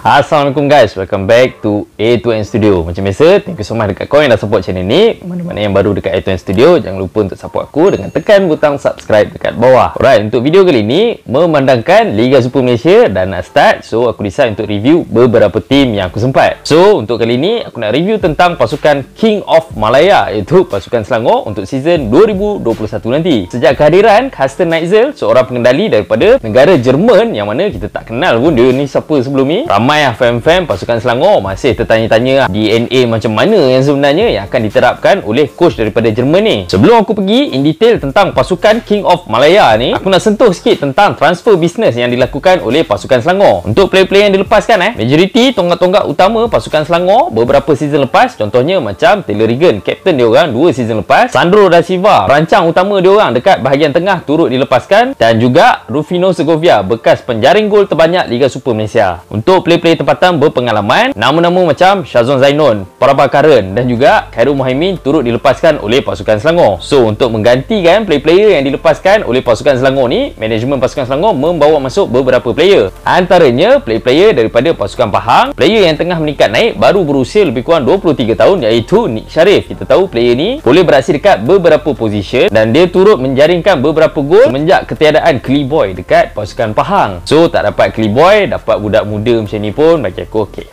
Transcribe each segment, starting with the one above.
Assalamualaikum guys, welcome back to A2N Studio. Macam biasa, thank you so much dekat kau yang dah support channel ni. Mana-mana yang baru dekat A2N Studio, jangan lupa untuk support aku dengan tekan butang subscribe dekat bawah. Alright, untuk video kali ni memandangkan Liga Super Malaysia dan nak start. So aku decide untuk review beberapa tim yang aku sempat. So untuk kali ni aku nak review tentang pasukan King of Malaya, iaitu pasukan Selangor untuk season 2021 nanti. Sejak kehadiran Carsten Neitzel, seorang pengendali daripada negara Jerman yang mana kita tak kenal pun dia ni siapa sebelum ni. Ramai fan-fan pasukan Selangor masih tertanya-tanya DNA macam mana yang sebenarnya yang akan diterapkan oleh coach daripada Jerman ni. Sebelum aku pergi in detail tentang pasukan King of Malaya ni, aku nak sentuh sikit tentang transfer business yang dilakukan oleh pasukan Selangor. Untuk player-player yang dilepaskan majoriti tonggak-tonggak utama pasukan Selangor beberapa season lepas, contohnya macam Taylor Regan, kapten dia orang 2 season lepas, Sandro da Silva, rancang utama dia orang dekat bahagian tengah turut dilepaskan, dan juga Rufino Segovia, bekas penjaring gol terbanyak Liga Super Malaysia. Untuk player tempatan berpengalaman, nama-nama macam Shazwan Zainon, Prabhakaran dan juga Khairul Mohimin turut dilepaskan oleh pasukan Selangor. So untuk menggantikan player-player yang dilepaskan oleh pasukan Selangor ni, manajemen pasukan Selangor membawa masuk beberapa player. Antaranya player-player daripada pasukan Pahang, player yang tengah meningkat naik baru berusia lebih kurang 23 tahun, iaitu Nick Sharif. Kita tahu player ni boleh beraksi dekat beberapa position dan dia turut menjaringkan beberapa gol semenjak ketiadaan Klee-Boy dekat pasukan Pahang. So tak dapat Klee-Boy, dapat budak muda macam ni pun bagi aku okey.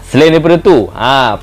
Selain daripada tu,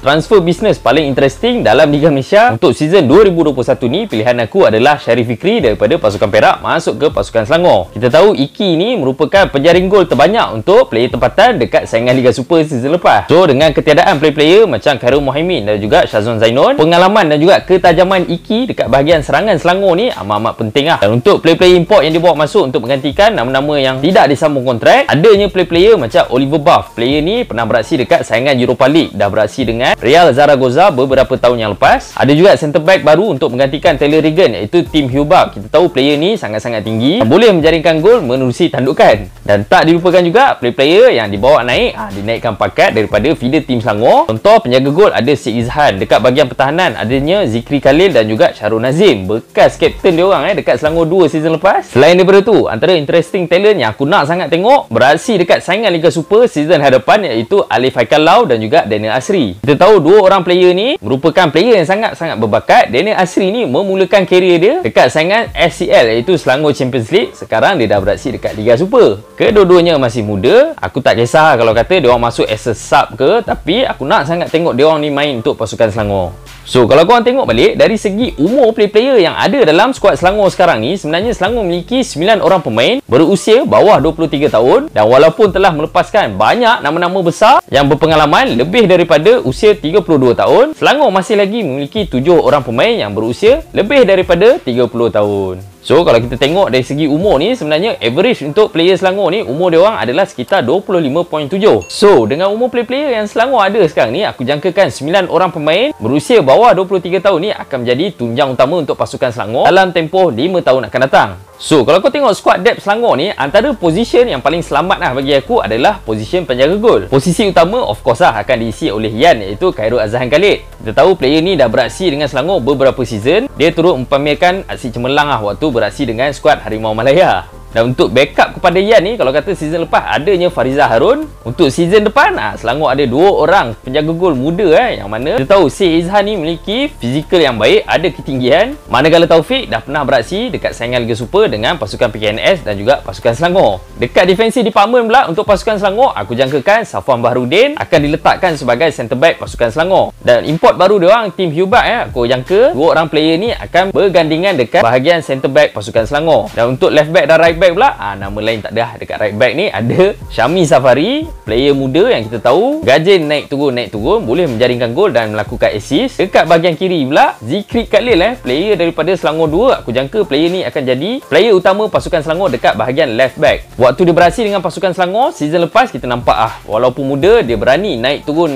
transfer business paling interesting dalam Liga Malaysia untuk season 2021 ni, pilihan aku adalah Sharif Fikri daripada pasukan Perak masuk ke pasukan Selangor. Kita tahu Iki ni merupakan penjaring gol terbanyak untuk player tempatan dekat saingan Liga Super season lepas. So dengan ketiadaan player-player macam Khairul Mohimin dan juga Shazwan Zainon, pengalaman dan juga ketajaman Iki dekat bahagian serangan Selangor ni amat-amat penting lah. Dan untuk player-player import yang dibawa masuk untuk menggantikan nama-nama yang tidak disambung kontrak, adanya player-player macam Oliver Buff. Player ni pernah beraksi dekat saingan Europa League, dah beraksi dengan Real Zaragoza beberapa tahun yang lepas. Ada juga centre back baru untuk menggantikan Taylor Regan, iaitu Tim Hubak. Kita tahu player ni sangat-sangat tinggi, boleh menjaringkan gol menerusi tandukan. Dan tak dilupakan juga player-player yang dibawa naik, dinaikkan pakat daripada feeder tim Selangor. Contoh penjaga gol ada Syed Izhan, dekat bahagian pertahanan adanya Zikri Khalil dan juga Syarul Nazim, bekas kapten dia orang dekat Selangor 2 season lepas. Selain daripada tu, antara interesting talent yang aku nak sangat tengok beraksi dekat saingan Liga Super season hadapan, iaitu Alif Haikal Lau dan juga Daniel Asri. Kita tahu dua orang player ni merupakan player yang sangat-sangat berbakat. Daniel Asri ni memulakan kerjaya dia dekat saingan SCL, iaitu Selangor Champions League. Sekarang dia dah beraksi dekat Liga Super. Kedua-duanya masih muda. Aku tak kisah kalau kata dia orang masuk as a sub ke, tapi aku nak sangat tengok dia orang ni main untuk pasukan Selangor. So kalau korang tengok balik dari segi umur player-player yang ada dalam skuad Selangor sekarang ni, sebenarnya Selangor memiliki 9 orang pemain berusia bawah 23 tahun, dan walaupun telah melepaskan banyak nama-nama besar yang berpengalaman lebih daripada usia 32 tahun, Selangor masih lagi memiliki 7 orang pemain yang berusia lebih daripada 30 tahun. So kalau kita tengok dari segi umur ni, sebenarnya average untuk player Selangor ni umur dia orang adalah sekitar 25.7. So dengan umur player-player yang Selangor ada sekarang ni, aku jangkakan 9 orang pemain berusia bawah 23 tahun ni akan menjadi tunjang utama untuk pasukan Selangor dalam tempoh 5 tahun akan datang. So kalau kau tengok squad depth Selangor ni, antara position yang paling selamat bagi aku adalah position penjaga gol. Posisi utama of course akan diisi oleh Yan, iaitu Khairul Azhan Khalid. Kita tahu player ni dah beraksi dengan Selangor beberapa season. Dia turut mempamerkan aksi cemerlang waktu beraksi dengan skuad Harimau Malaya. Dan untuk backup kepada Yan ni, kalau kata season lepas adanya Fariza Harun, untuk season depan Selangor ada 2 orang penjaga gol muda yang mana kita tahu Syed Izhan ni memiliki fizikal yang baik, ada ketinggian, manakala Taufik dah pernah beraksi dekat saingan Liga Super dengan pasukan PKNS dan juga pasukan Selangor. Dekat defensive department pula untuk pasukan Selangor, aku jangkakan Safwan Baharudin akan diletakkan sebagai centre back pasukan Selangor. Dan import baru dia orang Tim Hubak, aku jangka 2 orang player ni akan bergandingan dekat bahagian centre back pasukan Selangor. Dan untuk left back dan right back pula, nama lain tak ada. Dekat right back ni ada Syami Safari, player muda yang kita tahu gajin naik turun, boleh menjaringkan gol dan melakukan assist. Dekat bahagian kiri pula Zikri Khalil, player daripada Selangor 2. Aku jangka player ni akan jadi player utama pasukan Selangor dekat bahagian left back. Waktu dia beraksi dengan pasukan Selangor season lepas, kita nampak walaupun muda, dia berani naik turun,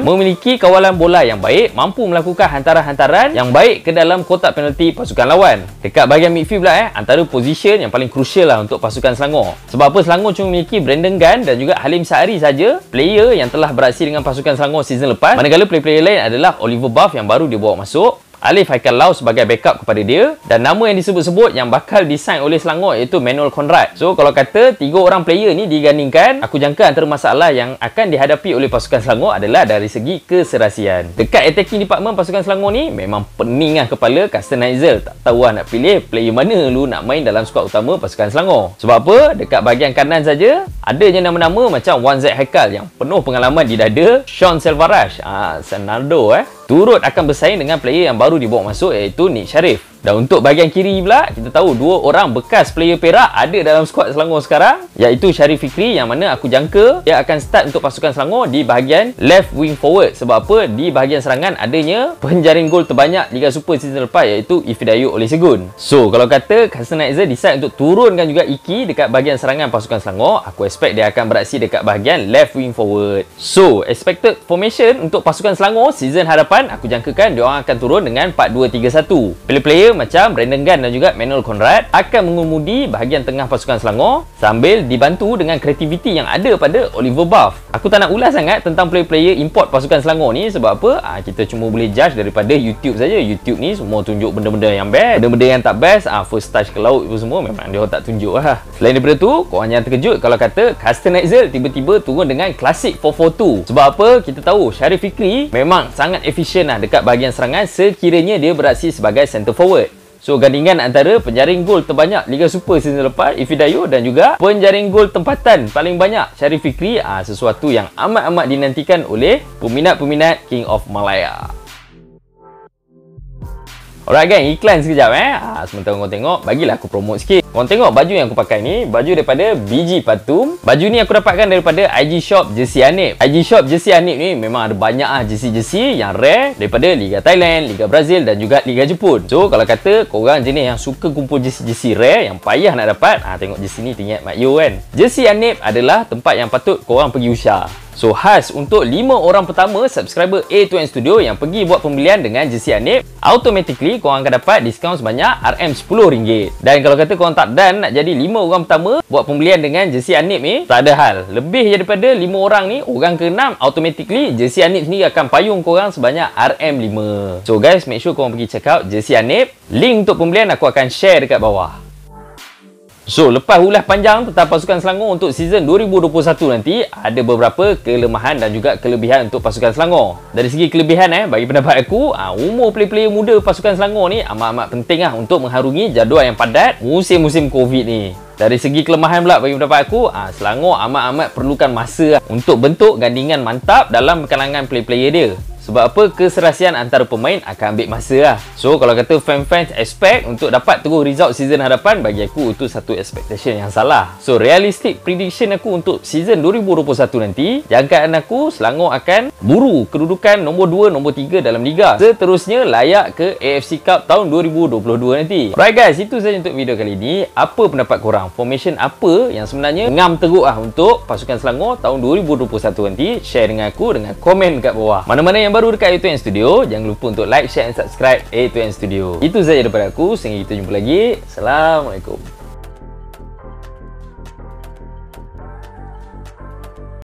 memiliki kawalan bola yang baik, mampu melakukan hantaran-hantaran yang baik ke dalam kotak penalti pasukan lawan. Dekat bahagian midfield pula antara position yang paling crucial untuk pasukan Selangor. Sebab apa? Selangor cuma memiliki Brandon Gan dan juga Halim Sa'ari saja, player yang telah beraksi dengan pasukan Selangor season lepas. Manakala player-player lain adalah Oliver Buff yang baru dia bawa masuk, Alif Haikal Lau sebagai backup kepada dia, dan nama yang disebut-sebut yang bakal disign oleh Selangor iaitu Manuel Conrad. So kalau kata 3 orang player ni digandingkan, aku jangka antara masalah yang akan dihadapi oleh pasukan Selangor adalah dari segi keserasian. Dekat attacking department pasukan Selangor ni memang pening lah kepala Carsten Heitzel. Tak tahu lah nak pilih player mana lu nak main dalam skuad utama pasukan Selangor. Sebab apa? Dekat bahagian kanan saja adanya nama-nama macam Wan Zaid Haikal yang penuh pengalaman di dada, Sean Selvaraj, Sanaldo turut akan bersaing dengan player yang baru dibawa masuk iaitu Nick Sharif. Dan untuk bahagian kiri pula, kita tahu 2 orang bekas player Perak ada dalam skuad Selangor sekarang, iaitu Sharif Fikri, yang mana aku jangka dia akan start untuk pasukan Selangor di bahagian left wing forward. Sebab apa? Di bahagian serangan adanya penjaring gol terbanyak Liga Super season lepas iaitu Ifidayu Olusegun. So kalau kata Carsten Heitzel decide untuk turunkan juga Iki dekat bahagian serangan pasukan Selangor, aku expect dia akan beraksi dekat bahagian left wing forward. So expected formation untuk pasukan Selangor season hadapan, aku jangkakan dia orang akan turun dengan 4-2-3-1. Player-player macam Brandon Gunn dan juga Manuel Conrad akan mengemudi bahagian tengah pasukan Selangor sambil dibantu dengan kreativiti yang ada pada Oliver Buff. Aku tak nak ulas sangat tentang player-player import pasukan Selangor ni. Sebab apa? Kita cuma boleh judge daripada YouTube saja. YouTube ni semua tunjuk benda-benda yang best, benda-benda yang tak best. First touch ke laut itu semua memang dia tak tunjuk lah. Selain daripada tu, korang jangan terkejut kalau kata Carsten Heitzel tiba-tiba turun dengan klasik 4-4-2. Sebab apa? Kita tahu Sharif Fikri memang sangat efisien lah dekat bahagian serangan sekiranya dia beraksi sebagai center forward. So gandingan antara penjaring gol terbanyak Liga Super season lepas Ifidayu dan juga penjaring gol tempatan paling banyak Sharif Fikri, sesuatu yang amat-amat dinantikan oleh peminat-peminat King of Malaya. Alright gang, iklan sekejap sementara korang tengok, bagilah aku promote sikit. Korang tengok baju yang aku pakai ni, baju daripada BG Patum. Baju ni aku dapatkan daripada IG Shop Jersey Anip. IG Shop Jersey Anip ni memang ada banyak jersey-jersey yang rare daripada Liga Thailand, Liga Brazil dan juga Liga Jepun. So kalau kata korang jenis yang suka kumpul jersey-jersey rare yang payah nak dapat, tengok jersey ni teringat Mak Yo kan. Jersey Anip adalah tempat yang patut korang pergi usah. So khas untuk 5 orang pertama subscriber A2N Studio yang pergi buat pembelian dengan jersey Anip, automatically korang akan dapat diskaun sebanyak RM10. Dan kalau kata korang tak dan nak jadi 5 orang pertama buat pembelian dengan jersey Anip ni, tak ada hal. Lebih daripada 5 orang ni, orang ke-6 automatically jersey Anip sendiri akan payung korang sebanyak RM5. So guys, make sure korang pergi check out jersey Anip. Link untuk pembelian aku akan share dekat bawah. So, lepas ulas panjang tentang pasukan Selangor untuk season 2021 nanti, ada beberapa kelemahan dan juga kelebihan untuk pasukan Selangor. Dari segi kelebihan bagi pendapat aku, umur player-player muda pasukan Selangor ni amat-amat penting untuk mengharungi jadual yang padat musim-musim Covid ni. Dari segi kelemahan pula bagi pendapat aku, Selangor amat-amat perlukan masa untuk bentuk gandingan mantap dalam kalangan player-player dia. Sebab apa? Keserasian antara pemain akan ambil masa lah. So kalau kata fans expect untuk dapat terus result season hadapan, bagi aku itu satu expectation yang salah. So realistic prediction aku untuk season 2021 nanti, jangkaan aku Selangor akan buru kedudukan nombor 2, nombor 3 dalam liga. Seterusnya layak ke AFC Cup tahun 2022 nanti. Alright guys, itu saja untuk video kali ini. Apa pendapat korang? Formation apa yang sebenarnya ngam teruk untuk pasukan Selangor tahun 2021 nanti? Share dengan aku dengan komen kat bawah. Mana-mana yang baru dekat A2N Studio, jangan lupa untuk like, share dan subscribe A2N Studio. Itu saja daripada aku. Sehingga kita jumpa lagi. Assalamualaikum.